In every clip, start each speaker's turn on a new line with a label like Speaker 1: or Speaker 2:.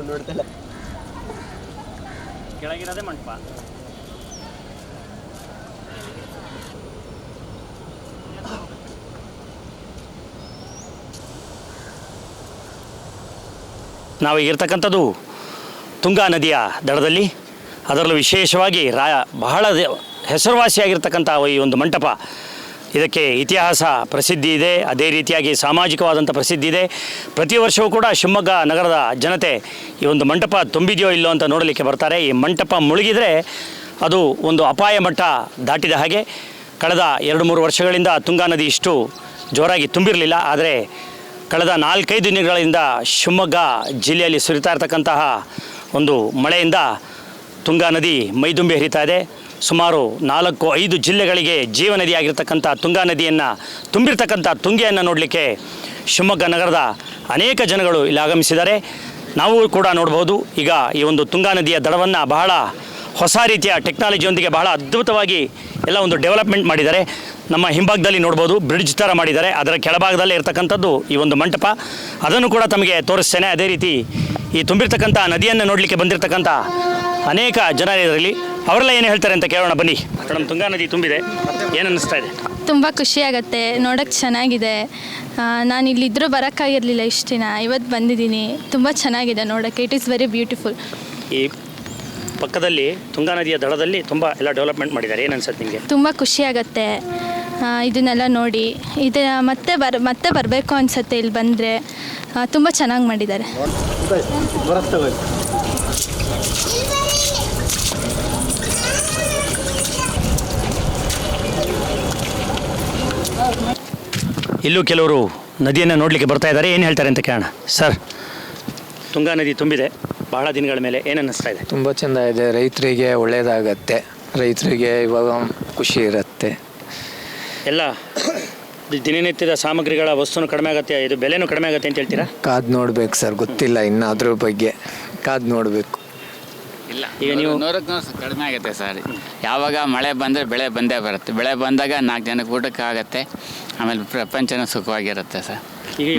Speaker 1: ನೋಡ್ತಲ್ಲ
Speaker 2: ಕೆಳಗಿರೋದೇ ಮಂಟಪ. ನಾವು ಇರ್ತಕ್ಕಂಥದ್ದು ತುಂಗಾ ನದಿಯ ದಡದಲ್ಲಿ, ಅದರಲ್ಲೂ ವಿಶೇಷವಾಗಿ ಬಹಳ ಹೆಸರುವಾಸಿಯಾಗಿರ್ತಕ್ಕಂಥ ಈ ಒಂದು ಮಂಟಪ. ಇದಕ್ಕೆ ಇತಿಹಾಸ ಪ್ರಸಿದ್ಧಿ ಇದೆ, ಅದೇ ರೀತಿಯಾಗಿ ಸಾಮಾಜಿಕವಾದಂಥ ಪ್ರಸಿದ್ಧಿ ಇದೆ. ಪ್ರತಿ ವರ್ಷವೂ ಕೂಡ ಶಿವಮೊಗ್ಗ ನಗರದ ಜನತೆ ಈ ಒಂದು ಮಂಟಪ ತುಂಬಿದೆಯೋ ಇಲ್ಲೋ ಅಂತ ನೋಡಲಿಕ್ಕೆ ಬರ್ತಾರೆ. ಈ ಮಂಟಪ ಮುಳುಗಿದರೆ ಅದು ಒಂದು ಅಪಾಯ ಮಟ್ಟ ದಾಟಿದ ಹಾಗೆ. ಕಳೆದ 2-3 ವರ್ಷಗಳಿಂದ ತುಂಗಾ ನದಿ ಇಷ್ಟು ಜೋರಾಗಿ ತುಂಬಿರಲಿಲ್ಲ. ಆದರೆ ಕಳೆದ 4-5 ದಿನಗಳಿಂದ ಶಿವಮೊಗ್ಗ ಜಿಲ್ಲೆಯಲ್ಲಿ ಸುರಿತಾ ಇರತಕ್ಕಂತಹ ಒಂದು ಮಳೆಯಿಂದ ತುಂಗಾ ನದಿ ಮೈದುಂಬಿ ಹರಿತಾ ಇದೆ. ಸುಮಾರು 4-5 ಜಿಲ್ಲೆಗಳಿಗೆ ಜೀವನದಿಯಾಗಿರ್ತಕ್ಕಂಥ ತುಂಗಾ ನದಿಯನ್ನು ತುಂಬಿರ್ತಕ್ಕಂಥ ತುಂಗೆಯನ್ನು ನೋಡಲಿಕ್ಕೆ ಶಿವಮೊಗ್ಗ ನಗರದ ಅನೇಕ ಜನಗಳು ಇಲ್ಲಿ ಆಗಮಿಸಿದ್ದಾರೆ. ನಾವು ಕೂಡ ನೋಡ್ಬೋದು. ಈಗ ಈ ಒಂದು ತುಂಗಾ ನದಿಯ ದಡವನ್ನು ಬಹಳ ಹೊಸ ರೀತಿಯ ಟೆಕ್ನಾಲಜಿಯೊಂದಿಗೆ ಬಹಳ ಅದ್ಭುತವಾಗಿ ಎಲ್ಲ ಒಂದು ಡೆವಲಪ್ಮೆಂಟ್ ಮಾಡಿದ್ದಾರೆ. ನಮ್ಮ ಹಿಂಭಾಗದಲ್ಲಿ ನೋಡ್ಬೋದು, ಬ್ರಿಡ್ಜ್ ಥರ ಮಾಡಿದ್ದಾರೆ. ಅದರ ಕೆಳಭಾಗದಲ್ಲೇ ಇರತಕ್ಕಂಥದ್ದು ಈ ಒಂದು ಮಂಟಪ. ಅದನ್ನು ಕೂಡ ತಮಗೆ ತೋರಿಸ್ತೇನೆ. ಅದೇ ರೀತಿ ಈ ತುಂಬಿರ್ತಕ್ಕಂಥ ನದಿಯನ್ನು ನೋಡಲಿಕ್ಕೆ ಬಂದಿರತಕ್ಕಂಥ ಅನೇಕ ಜನರಿರಲಿ, ಅವರೆಲ್ಲ ಏನು ಹೇಳ್ತಾರೆ ಅಂತ ಕೇಳೋಣ ಬನ್ನಿ. ಮೇಡಮ್, ತುಂಗಾ ನದಿ ತುಂಬಿದೆ, ಏನು ಅನ್ನಿಸ್ತಾ ಇದೆ?
Speaker 3: ತುಂಬ ಖುಷಿಯಾಗತ್ತೆ, ನೋಡೋಕ್ಕೆ ಚೆನ್ನಾಗಿದೆ. ನಾನು ಇಲ್ಲಿದ್ದರೂ ಬರೋಕ್ಕಾಗಿರಲಿಲ್ಲ ಇಷ್ಟು ದಿನ, ಇವತ್ತು ಬಂದಿದ್ದೀನಿ. ತುಂಬ ಚೆನ್ನಾಗಿದೆ ನೋಡೋಕ್ಕೆ, ಇಟ್ ಈಸ್ ವೆರಿ ಬ್ಯೂಟಿಫುಲ್.
Speaker 2: ಈ ಪಕ್ಕದಲ್ಲಿ ತುಂಗಾ ನದಿಯ ದಡದಲ್ಲಿ ತುಂಬ ಎಲ್ಲ ಡೆವಲಪ್ಮೆಂಟ್ ಮಾಡಿದ್ದಾರೆ, ಏನು ಅನ್ಸುತ್ತೆ ನಿಮಗೆ?
Speaker 3: ತುಂಬ ಖುಷಿಯಾಗತ್ತೆ ಇದನ್ನೆಲ್ಲ ನೋಡಿ. ಇದು ಮತ್ತೆ ಬರಬೇಕು ಅನಿಸುತ್ತೆ ಇಲ್ಲಿ ಬಂದರೆ. ತುಂಬ ಚೆನ್ನಾಗಿ ಮಾಡಿದ್ದಾರೆ.
Speaker 2: ಇಲ್ಲೂ ಕೆಲವರು ನದಿಯನ್ನು ನೋಡಲಿಕ್ಕೆ ಬರ್ತಾ ಇದ್ದಾರೆ, ಏನು ಹೇಳ್ತಾರೆ ಅಂತ ಕೇಳೋಣ. ಸರ್, ತುಂಗಾ ನದಿ ತುಂಬಿದೆ ಬಹಳ ದಿನಗಳ ಮೇಲೆ, ಏನು ಅನ್ನಿಸ್ತಾ ಇದೆ?
Speaker 4: ತುಂಬ ಚೆಂದ ಇದೆ. ರೈತರಿಗೆ ಒಳ್ಳೆಯದಾಗತ್ತೆ, ರೈತರಿಗೆ ಇವಾಗ ಖುಷಿ ಇರುತ್ತೆ.
Speaker 2: ಎಲ್ಲ ದಿನನಿತ್ಯದ ಸಾಮಗ್ರಿಗಳ ವಸ್ತುನು ಕಡಿಮೆ ಆಗುತ್ತೆ, ಇದು ಬೆಲೆನೂ ಕಡಿಮೆ ಆಗುತ್ತೆ ಅಂತ ಹೇಳ್ತೀರಾ?
Speaker 4: ಕಾದು ನೋಡ್ಬೇಕು ಸರ್, ಗೊತ್ತಿಲ್ಲ ಇನ್ನು ಅದ್ರ ಬಗ್ಗೆ, ಕಾದು ನೋಡಬೇಕು.
Speaker 5: ಇಲ್ಲ, ಈಗ ನೀವು 100% ಕಡಿಮೆ ಆಗುತ್ತೆ ಸರ್. ಯಾವಾಗ ಮಳೆ ಬಂದರೆ ಬೆಳೆ ಬಂದೇ ಬರುತ್ತೆ. ಬೆಳೆ ಬಂದಾಗ 4 ಜನಕ್ಕೆ ಊಟಕ್ಕೆ ಆಗುತ್ತೆ, ಆಮೇಲೆ ಪ್ರಪಂಚನೂ ಸುಖವಾಗಿರುತ್ತೆ ಸರ್.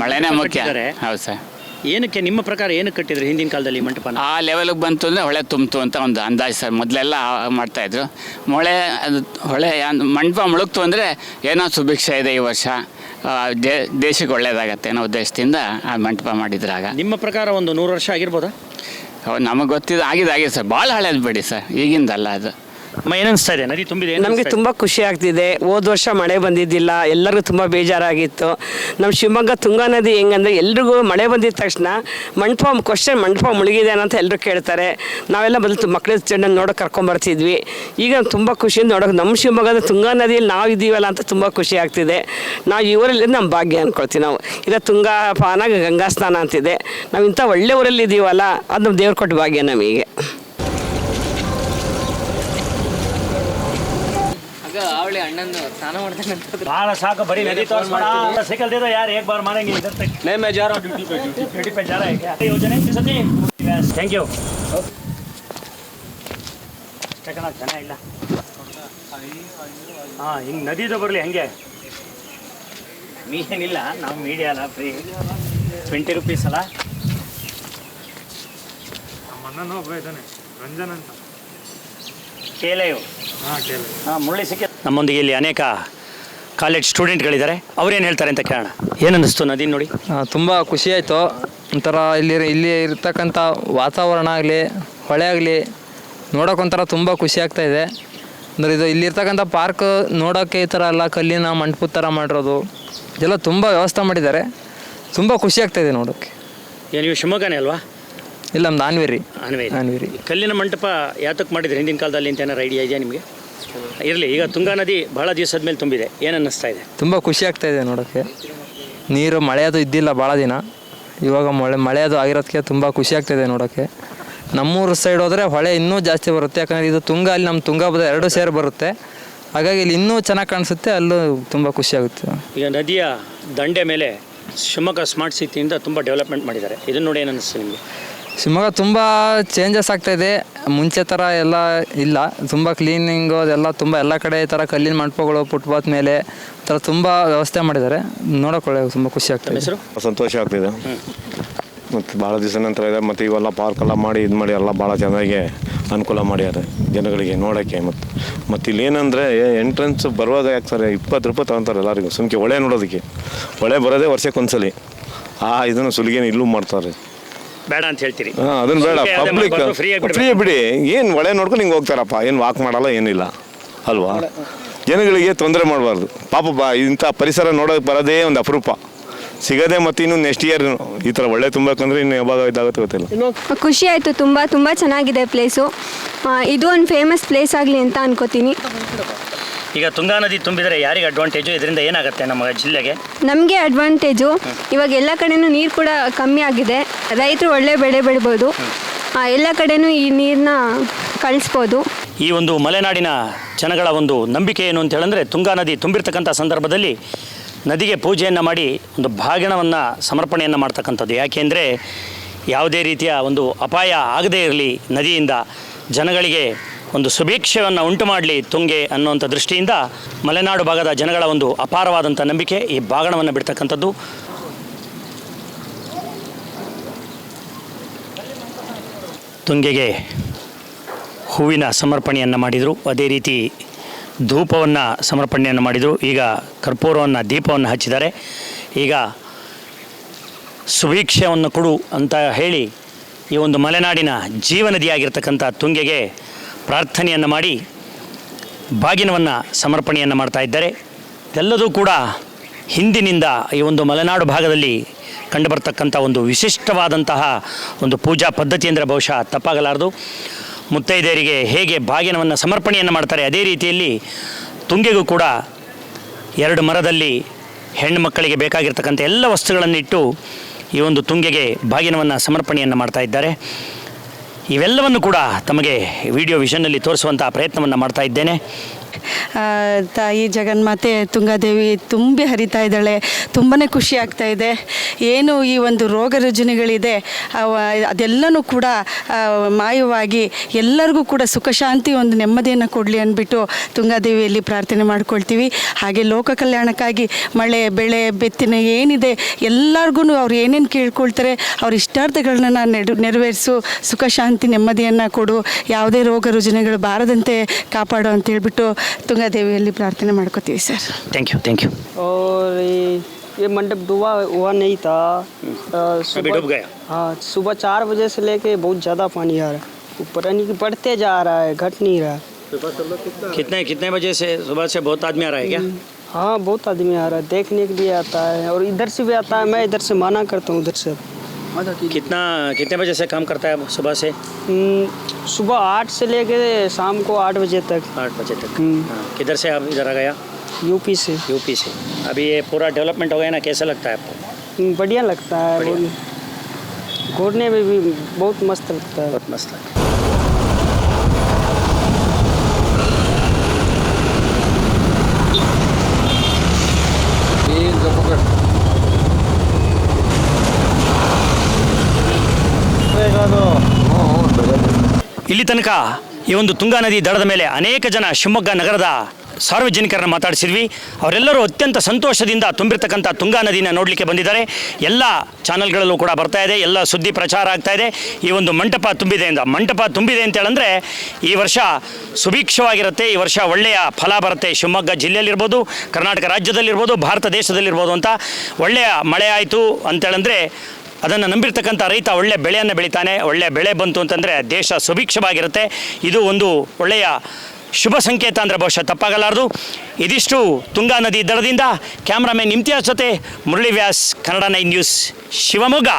Speaker 5: ಮಳೆನೇ ಮುಖ್ಯ. ಹೌದು ಸರ್.
Speaker 2: ಏನಕ್ಕೆ, ನಿಮ್ಮ ಪ್ರಕಾರ ಏನಕ್ಕೆ ಕಟ್ಟಿದ್ರು ಹಿಂದಿನ ಕಾಲದಲ್ಲಿ ಮಂಟಪ?
Speaker 5: ಆ ಲೆವೆಲ್ಗೆ ಬಂತು ಅಂದರೆ ಹೊಳೆ ತುಂಬಿತು ಅಂತ ಒಂದು ಅಂದಾಜು ಸರ್. ಮೊದಲೆಲ್ಲ ಮಾಡ್ತಾಯಿದ್ರು. ಹೊಳೆ ಮಂಟಪ ಮುಳುಗ್ತು ಅಂದರೆ ಏನೋ ಸುಭಿಕ್ಷೆ ಇದೆ ಈ ವರ್ಷ, ದೇಶಕ್ಕೆ ಒಳ್ಳೆಯದಾಗತ್ತೆ ಅನ್ನೋ ಉದ್ದೇಶದಿಂದ ಆ ಮಂಟಪ ಮಾಡಿದ್ರಾಗ.
Speaker 2: ನಿಮ್ಮ ಪ್ರಕಾರ ಒಂದು 100 ವರ್ಷ ಆಗಿರ್ಬೋದಾ?
Speaker 5: ನಮಗೆ ಗೊತ್ತಿದ್ದು ಆಗಿದೆ ಸರ್. ಭಾಳ ಹಳೇದು ಬಿಡಿ ಸರ್, ಈಗಿಂದಲ್ಲ ಅದು.
Speaker 2: ಏನನ್ನಿಸ್ತಾ ಇದೆ? ನದಿ ತುಂಬಿದೆ,
Speaker 6: ನಮಗೆ ತುಂಬ ಖುಷಿ ಆಗ್ತಿದೆ. ಹೋದ ವರ್ಷ ಮಳೆ ಬಂದಿದ್ದಿಲ್ಲ, ಎಲ್ಲರಿಗೂ ತುಂಬ ಬೇಜಾರಾಗಿತ್ತು. ನಮ್ಮ ಶಿವಮೊಗ್ಗ ತುಂಗಾ ನದಿ ಹೆಂಗಂದರೆ ಎಲ್ರಿಗೂ ಮಳೆ ಬಂದಿದ ತಕ್ಷಣ ಮಂಟಪ ಮುಳುಗಿದೆ ಅಂತ ಎಲ್ಲರೂ ಕೇಳ್ತಾರೆ. ನಾವೆಲ್ಲ ಮೊದಲು ಮಕ್ಕಳ ಚೆನ್ನಾಗಿ ನೋಡೋಕೆ ಕರ್ಕೊಂಬರ್ತಿದ್ವಿ. ಈಗ ತುಂಬ ಖುಷಿಯಿಂದ ನೋಡೋಕೆ ನಮ್ಮ ಶಿವಮೊಗ್ಗದ ತುಂಗಾ ನದಿಯಲ್ಲಿ ನಾವು ಇದ್ದೀವಲ್ಲ ಅಂತ ತುಂಬ ಖುಷಿ ಆಗ್ತಿದೆ. ನಾವು ಈ ಊರಲ್ಲಿ ನಮ್ಮ ಭಾಗ್ಯ ಅಂದ್ಕೊಳ್ತೀವಿ. ನಾವು ಈಗ ತುಂಗಾ ಪಾನ ಗಂಗಾ ಸ್ನಾನ ಅಂತಿದೆ. ನಾವು ಇಂಥ ಒಳ್ಳೆ ಊರಲ್ಲಿ ಇದ್ದೀವಲ್ಲ, ಅದು ನಮ್ಮ ದೇವ್ರು ಕೊಟ್ಟ ಭಾಗ್ಯ ನಮಗೆ.
Speaker 1: ಅವಳಿ ಅಣ್ಣಂದು ಸ್ನಾನ ಮಾಡ್ತಾನೆ
Speaker 2: ಭಾಳ ಸಾಕು, ಬರೀ ನದಿ ತೋರಿಸ್ಬೇಡ. ಸೈಕಲ್ दे दो यार, एक बार मारेंगे इधर तक.
Speaker 1: नहीं, मैं जा रहा हूँ ड्यूटी
Speaker 2: पे जा रहा है क्या? ಯೋಜನೆ ಸತಿ. Thank you. ಅಷ್ಟೇ ಕಣ, ಜನ ಇಲ್ಲ. ಹಾಂ, ಹಿಂಗೆ ನದಿದು ಬರಲಿ ಹಂಗೆ. ಮೀನೇನಿಲ್ಲ, ನಾವು ಮೀಡಿಯಾ ಅಲ್ಲ, ಫ್ರೀ 20 ರೂಪೀಸ್ ಅಲ್ಲ.
Speaker 7: ನಮ್ಮ ಅಣ್ಣನೂ ಒಬ್ಬ ಇದ್ದಾನೆ, ರಂಜನ್ ಅಂತ.
Speaker 2: ಕೇಲೆಯು ಮುಳ್ಳಿ ಸಿಕ್ಕ. ನಮ್ಮೊಂದಿಗೆ ಇಲ್ಲಿ ಅನೇಕ ಕಾಲೇಜ್ ಸ್ಟೂಡೆಂಟ್ಗಳಿದ್ದಾರೆ, ಅವ್ರೇನು ಹೇಳ್ತಾರೆ ಅಂತ ಕೇಳೋಣ. ಏನನ್ನಿಸ್ತು ನದಿ ನೋಡಿ?
Speaker 8: ತುಂಬ ಖುಷಿ ಆಯಿತು. ಒಂಥರ ಇಲ್ಲಿ ಇರ್ತಕ್ಕಂಥ ವಾತಾವರಣ ಆಗಲಿ, ಹೊಳೆ ಆಗಲಿ ನೋಡೋಕೊಂಥರ ತುಂಬ ಖುಷಿ ಆಗ್ತಾಯಿದೆ. ಅಂದರೆ ಇದು ಇಲ್ಲಿರ್ತಕ್ಕಂಥ ಪಾರ್ಕ್ ನೋಡೋಕ್ಕೆ ಈ ಥರ ಎಲ್ಲ ಕಲ್ಲಿನ ಮಂಟಪದ ಥರ ಮಾಡಿರೋದು ಇದೆಲ್ಲ ತುಂಬ ವ್ಯವಸ್ಥೆ ಮಾಡಿದ್ದಾರೆ. ತುಂಬ ಖುಷಿ ಆಗ್ತಾಯಿದೆ ನೋಡೋಕ್ಕೆ.
Speaker 2: ನೀವು ಶಿವಮೊಗ್ಗನೇ ಅಲ್ವಾ?
Speaker 8: ಇಲ್ಲ, ನಮ್ದು ಆನ್ವೇರಿ.
Speaker 2: ಕಲ್ಲಿನ ಮಂಟಪ ಯಾತಕ್ಕೆ ಮಾಡಿದ್ರೆ ಹಿಂದಿನ ಕಾಲದಲ್ಲಿ ಅಂತ ಏನಾರು ಐಡಿಯಾ ಇದೆಯಾ ನಿಮಗೆ? ಇರಲಿ, ಈಗ ತುಂಗಾ ನದಿ ಬಹಳ ದಿವಸದ ಮೇಲೆ ತುಂಬಿದೆ, ಏನು ಅನ್ನಿಸ್ತಾ ಇದೆ?
Speaker 8: ತುಂಬ ಖುಷಿ ಆಗ್ತಾಯಿದೆ ನೋಡೋಕ್ಕೆ. ನೀರು ಮಳೆಯದು ಇದ್ದಿಲ್ಲ ಭಾಳ ದಿನ, ಇವಾಗ ಮಳೆಯದು ಆಗಿರೋದಕ್ಕೆ ತುಂಬ ಖುಷಿ ಆಗ್ತಾಯಿದೆ ನೋಡೋಕ್ಕೆ. ನಮ್ಮೂರು ಸೈಡ್ ಹೋದರೆ ಹೊಳೆ ಇನ್ನೂ ಜಾಸ್ತಿ ಬರುತ್ತೆ, ಯಾಕಂದರೆ ಇದು ತುಂಗಾ, ಅಲ್ಲಿ ನಮ್ಮ ತುಂಗಾಭದ್ರ 2 ಸೇರಿ ಬರುತ್ತೆ. ಹಾಗಾಗಿ ಇಲ್ಲಿ ಇನ್ನೂ ಚೆನ್ನಾಗಿ ಕಾಣಿಸುತ್ತೆ, ಅಲ್ಲೂ ತುಂಬ ಖುಷಿಯಾಗುತ್ತೆ.
Speaker 2: ಈಗ ನದಿಯ ದಂಡೆ ಮೇಲೆ ಶಿವಮೊಗ್ಗ ಸ್ಮಾರ್ಟ್ ಸಿಟಿಯಿಂದ ತುಂಬ ಡೆವಲಪ್ಮೆಂಟ್ ಮಾಡಿದ್ದಾರೆ. ಇದನ್ನು ನೋಡಿ ಏನು ಅನ್ನಿಸ್ತು ನಿಮಗೆ?
Speaker 8: ಶಿವಮೊಗ್ಗ ತುಂಬ ಚೇಂಜಸ್ ಆಗ್ತಾಯಿದೆ. ಮುಂಚೆ ಥರ ಎಲ್ಲ ಇಲ್ಲ, ತುಂಬ ಕ್ಲೀನಿಂಗು ಅದೆಲ್ಲ ತುಂಬ ಎಲ್ಲ ಕಡೆ ಈ ಥರ ಕಲ್ಲಿನ ಮಂಟಪಗಳು ಫುಟ್ಪಾತ್ ಮೇಲೆ ಈ ಥರ ತುಂಬ ವ್ಯವಸ್ಥೆ ಮಾಡಿದ್ದಾರೆ. ನೋಡೋಕೊಳ್ಳೆ ತುಂಬ ಖುಷಿ ಆಗ್ತದೆ.
Speaker 2: ಹೆಸರು?
Speaker 9: ಸಂತೋಷ ಆಗ್ತಿದೆ. ಮತ್ತು ಭಾಳ ದಿವಸ ನಂತರ ಇದೆ. ಮತ್ತು ಇವೆಲ್ಲ ಪಾರ್ಕೆಲ್ಲ ಮಾಡಿ ಇದು ಮಾಡಿ ಎಲ್ಲ ಭಾಳ ಚೆನ್ನಾಗಿ ಅನುಕೂಲ ಮಾಡ್ಯಾರೆ ಜನಗಳಿಗೆ ನೋಡೋಕ್ಕೆ. ಮತ್ತು ಇಲ್ಲಿ ಏನಂದರೆ ಎಂಟ್ರೆನ್ಸ್ ಬರುವಾಗ ಯಾಕೆ ಸರ್ 20 ರೂಪಾಯಿ ತಗೊತಾರೆ ಎಲ್ಲರಿಗೂ ಸುಮ್ಕೆ ಹೊಳೆ ನೋಡೋದಕ್ಕೆ. ಹೊಳೆ ಬರೋದೇ ವರ್ಷಕ್ಕೊಂದ್ಸಲಿ. ಇದನ್ನು ಸುಲಿಗೆನ ಇಲ್ಲೂ ಮಾಡ್ತಾರೆ.
Speaker 2: ಬೇಡ ಅಂತ ಹೇಳ್ತೀರಿ?
Speaker 9: ಹಾಂ, ಅದನ್ನು ಬೇಡ. ಪಬ್ಲಿಕ್ ಫ್ರೀ ಬಿಡಿ. ಏನು ಹೊಳೆ ನೋಡ್ಕೊಂಡು ಹಿಂಗೆ ಹೋಗ್ತಾರಪ್ಪ, ಏನು ವಾಕ್ ಮಾಡಲ್ಲ, ಏನಿಲ್ಲ ಅಲ್ವಾ? ಜನಗಳಿಗೆ ತೊಂದರೆ ಮಾಡಬಾರ್ದು ಪಾಪ. ಇಂಥ ಪರಿಸರ ನೋಡೋಕೆ ಬರೋದೇ ಒಂದು ಅಪರೂಪ ಸಿಗದೆ. ಮತ್ತು ಇನ್ನು ನೆಕ್ಸ್ಟ್ ಇಯರ್ ಈ ಥರ ಒಳ್ಳೆ ತುಂಬಬೇಕಂದ್ರೆ ಇನ್ನು ಯಾವಾಗ ಇದಾಗುತ್ತೆ ಗೊತ್ತಿಲ್ಲ.
Speaker 10: ಖುಷಿ ಆಯಿತು, ತುಂಬ ಚೆನ್ನಾಗಿದೆ ಪ್ಲೇಸು. ಇದು ಒಂದು ಫೇಮಸ್ ಪ್ಲೇಸ್ ಆಗಲಿ ಅಂತ ಅನ್ಕೋತೀನಿ.
Speaker 2: ಈಗ ತುಂಗಾ ನದಿ ತುಂಬಿದರೆ ಯಾರಿಗೆ ಅಡ್ವಾಂಟೇಜು? ಇದರಿಂದ ಏನಾಗುತ್ತೆ ನಮ್ಮ ಜಿಲ್ಲೆಗೆ?
Speaker 10: ನಮಗೆ ಅಡ್ವಾಂಟೇಜು. ಇವಾಗ ಎಲ್ಲ ಕಡೆನೂ ನೀರು ಕೂಡ ಕಮ್ಮಿ ಆಗಿದೆ. ರೈತರು ಒಳ್ಳೆ ಬೆಳೆ ಬೆಳಿಬೋದು. ಎಲ್ಲ ಕಡೆನೂ ಈ ನೀರನ್ನ ಕಳಿಸ್ಬೋದು.
Speaker 2: ಈ ಒಂದು ಮಲೆನಾಡಿನ ಜನಗಳ ಒಂದು ನಂಬಿಕೆ ಏನು ಅಂತ ಹೇಳಿದ್ರೆ, ತುಂಗಾ ನದಿ ತುಂಬಿರ್ತಕ್ಕಂಥ ಸಂದರ್ಭದಲ್ಲಿ ನದಿಗೆ ಪೂಜೆಯನ್ನು ಮಾಡಿ ಒಂದು ಬಾಗಿಣವನ್ನು ಸಮರ್ಪಣೆಯನ್ನು ಮಾಡ್ತಕ್ಕಂಥದ್ದು. ಯಾಕೆಂದರೆ ಯಾವುದೇ ರೀತಿಯ ಒಂದು ಅಪಾಯ ಆಗದೇ ಇರಲಿ, ನದಿಯಿಂದ ಜನಗಳಿಗೆ ಒಂದು ಸುಭಿಕ್ಷವನ್ನು ಉಂಟು ಮಾಡಲಿ ತುಂಗೆ ಅನ್ನುವಂಥ ದೃಷ್ಟಿಯಿಂದ ಮಲೆನಾಡು ಭಾಗದ ಜನಗಳ ಒಂದು ಅಪಾರವಾದಂಥ ನಂಬಿಕೆ ಈ ಬಾಗಿಣವನ್ನು ಬಿಡ್ತಕ್ಕಂಥದ್ದು. ತುಂಗೆಗೆ ಹೂವಿನ ಸಮರ್ಪಣೆಯನ್ನು ಮಾಡಿದರು, ಅದೇ ರೀತಿ ಧೂಪವನ್ನು ಸಮರ್ಪಣೆಯನ್ನು ಮಾಡಿದರು. ಈಗ ಕರ್ಪೂರವನ್ನು ದೀಪವನ್ನು ಹಚ್ಚಿದ್ದಾರೆ. ಈಗ ಸುಭಿಕ್ಷವನ್ನು ಕೊಡು ಅಂತ ಹೇಳಿ ಈ ಒಂದು ಮಲೆನಾಡಿನ ಜೀವನದಿಯಾಗಿರ್ತಕ್ಕಂಥ ತುಂಗೆಗೆ ಪ್ರಾರ್ಥನೆಯನ್ನು ಮಾಡಿ ಬಾಗಿನವನ್ನು ಸಮರ್ಪಣೆಯನ್ನು ಮಾಡ್ತಾ ಇದ್ದಾರೆ. ಎಲ್ಲದೂ ಕೂಡ ಹಿಂದಿನಿಂದ ಈ ಒಂದು ಮಲೆನಾಡು ಭಾಗದಲ್ಲಿ ಕಂಡುಬರ್ತಕ್ಕಂಥ ಒಂದು ವಿಶಿಷ್ಟವಾದಂತಹ ಒಂದು ಪೂಜಾ ಪದ್ಧತಿ ಅಂದರೆ ಬಹುಶಃ ತಪ್ಪಾಗಲಾರದು. ಮುತ್ತೈದೆಯರಿಗೆ ಹೇಗೆ ಬಾಗಿನವನ್ನು ಸಮರ್ಪಣೆಯನ್ನು ಮಾಡ್ತಾರೆ, ಅದೇ ರೀತಿಯಲ್ಲಿ ತುಂಗೆಗೂ ಕೂಡ 2 ಮರದಲ್ಲಿ ಹೆಣ್ಣು ಮಕ್ಕಳಿಗೆ ಬೇಕಾಗಿರ್ತಕ್ಕಂಥ ಎಲ್ಲ ವಸ್ತುಗಳನ್ನಿಟ್ಟು ಈ ಒಂದು ತುಂಗೆಗೆ ಬಾಗಿನವನ್ನು ಸಮರ್ಪಣೆಯನ್ನು ಮಾಡ್ತಾ ಇದ್ದಾರೆ. ಇವೆಲ್ಲವನ್ನು ಕೂಡ ತಮಗೆ ವಿಡಿಯೋ ವಿಷನ್ನಲ್ಲಿ ತೋರಿಸುವಂಥ ಪ್ರಯತ್ನವನ್ನು ಮಾಡ್ತಾ ಇದ್ದೇನೆ.
Speaker 11: ತಾಯಿ ಜಗನ್ಮಾತೆ ತುಂಗಾದೇವಿ ತುಂಬಿ ಹರಿತಾ ಇದ್ದಾಳೆ. ತುಂಬಾ ಖುಷಿ ಆಗ್ತಾ ಇದೆ. ಏನು ಈ ಒಂದು ರೋಗ ರುಜಿನಗಳಿದೆ ಅದೆಲ್ಲನೂ ಕೂಡ ಮಾಯವಾಗಿ ಎಲ್ಲರಿಗೂ ಕೂಡ ಸುಖ ಶಾಂತಿ ಒಂದು ನೆಮ್ಮದಿಯನ್ನು ಕೊಡಲಿ ಅಂದ್ಬಿಟ್ಟು ತುಂಗಾದೇವಿಯಲ್ಲಿ ಪ್ರಾರ್ಥನೆ ಮಾಡ್ಕೊಳ್ತೀವಿ. ಹಾಗೆ ಲೋಕ ಕಲ್ಯಾಣಕ್ಕಾಗಿ ಮಳೆ ಬೆಳೆ ಬೆತ್ತಿನ ಏನಿದೆ ಎಲ್ಲರಿಗೂ ಅವ್ರು ಏನೇನು ಕೇಳ್ಕೊಳ್ತಾರೆ ಅವ್ರ ಇಷ್ಟಾರ್ಥಗಳನ್ನ ನೆರವೇರಿಸು, ಸುಖ ಶಾಂತಿ ನೆಮ್ಮದಿಯನ್ನು ಕೊಡು, ಯಾವುದೇ ರೋಗ ರುಜಿನಗಳು ಬಾರದಂತೆ ಕಾಪಾಡು ಅಂತ ಹೇಳ್ಬಿಟ್ಟು ತುಂಗಾದೇವಿಯಲ್ಲಿ ಪ್ರಾರ್ಥನೆ ಮಾಡ್ಕೋತೀವಿ ಸರ್.
Speaker 2: Thank you.
Speaker 6: और ये मंडप डूबा हुआ नहीं था।
Speaker 2: अभी डूब गया?
Speaker 6: हाँ, सुबह 4 बजे से लेके बहुत ज़्यादा पानी आ रहा है ऊपर, यानी कि बढ़ते जा रहा है, घट नहीं रहा।
Speaker 2: कितने बजे से सुबह से बहुत आदमी आ रहा है क्या?
Speaker 6: हाँ, बहुत आदमी आ रहा है, देखने के लिए आता है और इधर से भी आता है। मैं इधर से माना करता हूँ, उधर से।
Speaker 2: कितने बजे से काम करता है सुबह से?
Speaker 6: सुबह 8 से लेके शाम को 8 बजे तक।
Speaker 2: 8 बजे तक। किधर से आप इधर आ गया?
Speaker 6: यूपी से।
Speaker 2: अभी ये पूरा डेवलपमेंट हो गया ना, कैसा लगता है आपको?
Speaker 6: बढ़िया लगता है, घूरने में भी बहुत मस्त लगता है।
Speaker 2: बहुत मस्त लगता है। ಇಲ್ಲಿ ತನಕ ಈ ಒಂದು ತುಂಗಾ ನದಿ ದಡದ ಮೇಲೆ ಅನೇಕ ಜನ ಶಿವಮೊಗ್ಗ ನಗರದ ಸಾರ್ವಜನಿಕರನ್ನು ಮಾತಾಡಿಸಿದ್ವಿ. ಅವರೆಲ್ಲರೂ ಅತ್ಯಂತ ಸಂತೋಷದಿಂದ ತುಂಬಿರ್ತಕ್ಕಂಥ ತುಂಗಾ ನದಿನ ನೋಡಲಿಕ್ಕೆ ಬಂದಿದ್ದಾರೆ. ಎಲ್ಲ ಚಾನಲ್ಗಳಲ್ಲೂ ಕೂಡ ಬರ್ತಾ ಇದೆ, ಎಲ್ಲ ಸುದ್ದಿ ಪ್ರಚಾರ ಆಗ್ತಾ ಇದೆ. ಈ ಒಂದು ಮಂಟಪ ತುಂಬಿದೆ ಅಂತ ಹೇಳಂದರೆ ಈ ವರ್ಷ ಸುಭಿಕ್ಷವಾಗಿರುತ್ತೆ, ಈ ವರ್ಷ ಒಳ್ಳೆಯ ಫಲ ಬರುತ್ತೆ. ಶಿವಮೊಗ್ಗ ಜಿಲ್ಲೆಯಲ್ಲಿರ್ಬೋದು, ಕರ್ನಾಟಕ ರಾಜ್ಯದಲ್ಲಿರ್ಬೋದು, ಭಾರತ ದೇಶದಲ್ಲಿರ್ಬೋದು ಅಂತ ಒಳ್ಳೆಯ ಮಳೆ ಆಯಿತು ಅಂತೇಳಂದರೆ ಅದನ್ನು ನಂಬಿರ್ತಕ್ಕಂಥ ರೈತ ಒಳ್ಳೆ ಬೆಳೆಯನ್ನು ಬೆಳಿತಾನೆ. ಒಳ್ಳೆ ಬೆಳೆ ಬಂತು ಅಂತಂದರೆ ದೇಶ ಸುಭಿಕ್ಷವಾಗಿರುತ್ತೆ. ಇದು ಒಂದು ಒಳ್ಳೆಯ ಶುಭ ಸಂಕೇತ ಅಂದರೆ ಬಹುಶಃ ತಪ್ಪಾಗಲಾರದು. ಇದಿಷ್ಟು ತುಂಗಾ ನದಿ ದಡದಿಂದ ಕ್ಯಾಮ್ರಾಮನ್ ಇಮ್ತಿಯಾಜ್ ಜೊತೆ ಮುರಳಿ ವ್ಯಾಸ್, ಕನ್ನಡ 9 ನ್ಯೂಸ್, ಶಿವಮೊಗ್ಗ.